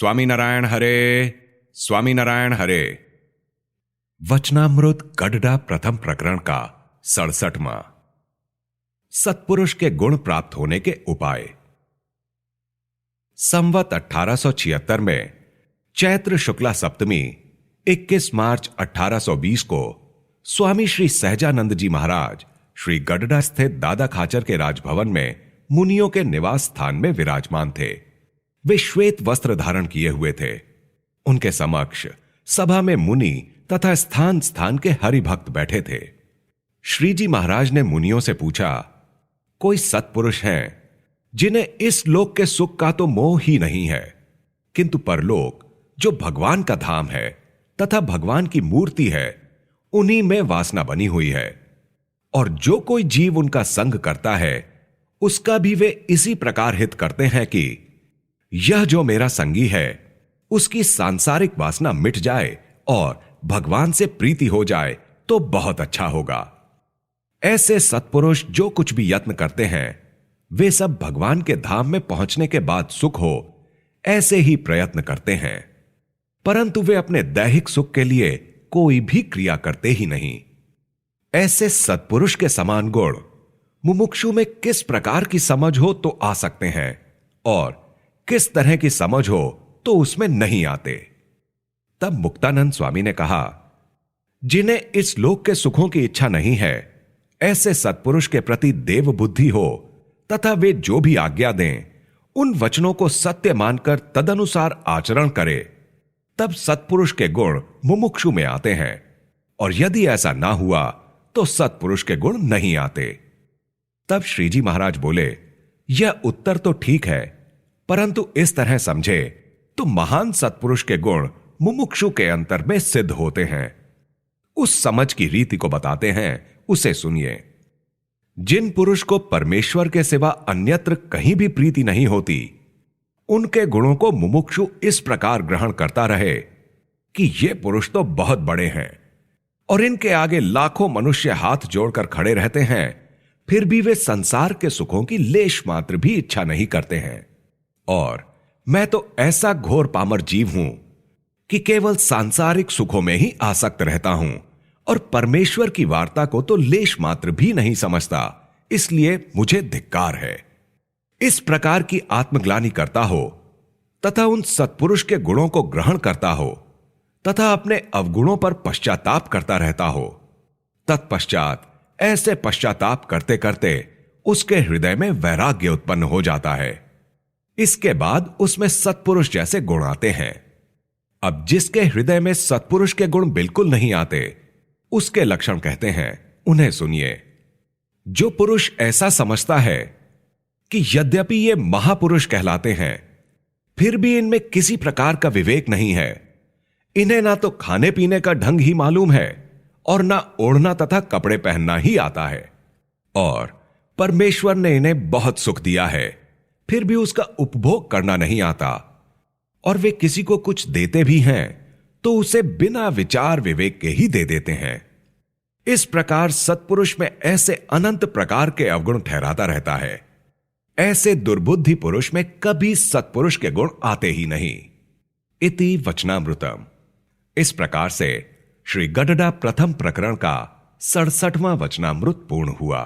स्वामीनारायण हरे, स्वामीनारायण हरे। वचनामृत गडडा प्रथम प्रकरण का 67वां। सत्पुरुष के गुण प्राप्त होने के उपाय। संवत 1876 में चैत्र शुक्ला सप्तमी 21 मार्च 1820 को स्वामी श्री सहजानंद जी महाराज श्री गडडा स्थित दादा खाचर के राजभवन में मुनियों के निवास स्थान में विराजमान थे। वे श्वेत वस्त्र धारण किए हुए थे। उनके समक्ष सभा में मुनि तथा स्थान स्थान के हरिभक्त बैठे थे। श्री जी महाराज ने मुनियों से पूछा, कोई सत्पुरुष हैं जिन्हें इस लोक के सुख का तो मोह ही नहीं है, किंतु परलोक जो भगवान का धाम है तथा भगवान की मूर्ति है, उन्हीं में वासना बनी हुई है, और जो कोई जीव उनका संग करता है उसका भी वे इसी प्रकार हित करते हैं कि यह जो मेरा संगी है उसकी सांसारिक वासना मिट जाए और भगवान से प्रीति हो जाए तो बहुत अच्छा होगा। ऐसे सत्पुरुष जो कुछ भी यत्न करते हैं वे सब भगवान के धाम में पहुंचने के बाद सुख हो ऐसे ही प्रयत्न करते हैं, परंतु वे अपने दैहिक सुख के लिए कोई भी क्रिया करते ही नहीं। ऐसे सत्पुरुष के समान गुण मुमुक्षु में किस प्रकार की समझ हो तो आ सकते हैं और किस तरह की समझ हो तो उसमें नहीं आते। तब मुक्तानंद स्वामी ने कहा, जिन्हें इस लोक के सुखों की इच्छा नहीं है, ऐसे सत्पुरुष के प्रति देव बुद्धि हो तथा वे जो भी आज्ञा दें उन वचनों को सत्य मानकर तदनुसार आचरण करे, तब सत्पुरुष के गुण मुमुक्षु में आते हैं, और यदि ऐसा ना हुआ तो सत्पुरुष के गुण नहीं आते। तब श्रीजी महाराज बोले, यह उत्तर तो ठीक है, परंतु इस तरह समझे तो महान सत्पुरुष के गुण मुमुक्षु के अंतर में सिद्ध होते हैं। उस समझ की रीति को बताते हैं, उसे सुनिए। जिन पुरुष को परमेश्वर के सिवा अन्यत्र कहीं भी प्रीति नहीं होती, उनके गुणों को मुमुक्षु इस प्रकार ग्रहण करता रहे कि ये पुरुष तो बहुत बड़े हैं और इनके आगे लाखों मनुष्य हाथ जोड़कर खड़े रहते हैं, फिर भी वे संसार के सुखों की लेश मात्र भी इच्छा नहीं करते हैं। और मैं तो ऐसा घोर पामर जीव हूं कि केवल सांसारिक सुखों में ही आसक्त रहता हूं और परमेश्वर की वार्ता को तो लेश मात्र भी नहीं समझता, इसलिए मुझे धिक्कार है। इस प्रकार की आत्मग्लानि करता हो तथा उन सत्पुरुष के गुणों को ग्रहण करता हो तथा अपने अवगुणों पर पश्चाताप करता रहता हो, तत्पश्चात ऐसे पश्चाताप करते करते उसके हृदय में वैराग्य उत्पन्न हो जाता है। इसके बाद उसमें सत्पुरुष जैसे गुण आते हैं। अब जिसके हृदय में सत्पुरुष के गुण बिल्कुल नहीं आते, उसके लक्षण कहते हैं, उन्हें सुनिए। जो पुरुष ऐसा समझता है कि यद्यपि ये महापुरुष कहलाते हैं, फिर भी इनमें किसी प्रकार का विवेक नहीं है, इन्हें ना तो खाने पीने का ढंग ही मालूम है और ना ओढ़ना तथा कपड़े पहनना ही आता है, और परमेश्वर ने इन्हें बहुत सुख दिया है, फिर भी उसका उपभोग करना नहीं आता, और वे किसी को कुछ देते भी हैं तो उसे बिना विचार विवेक के ही दे देते हैं। इस प्रकार सत्पुरुष में ऐसे अनंत प्रकार के अवगुण ठहराता रहता है। ऐसे दुर्बुद्धि पुरुष में कभी सत्पुरुष के गुण आते ही नहीं। इति वचनामृतम। इस प्रकार से श्री गडडा प्रथम प्रकरण का 67वां वचनामृत पूर्ण हुआ।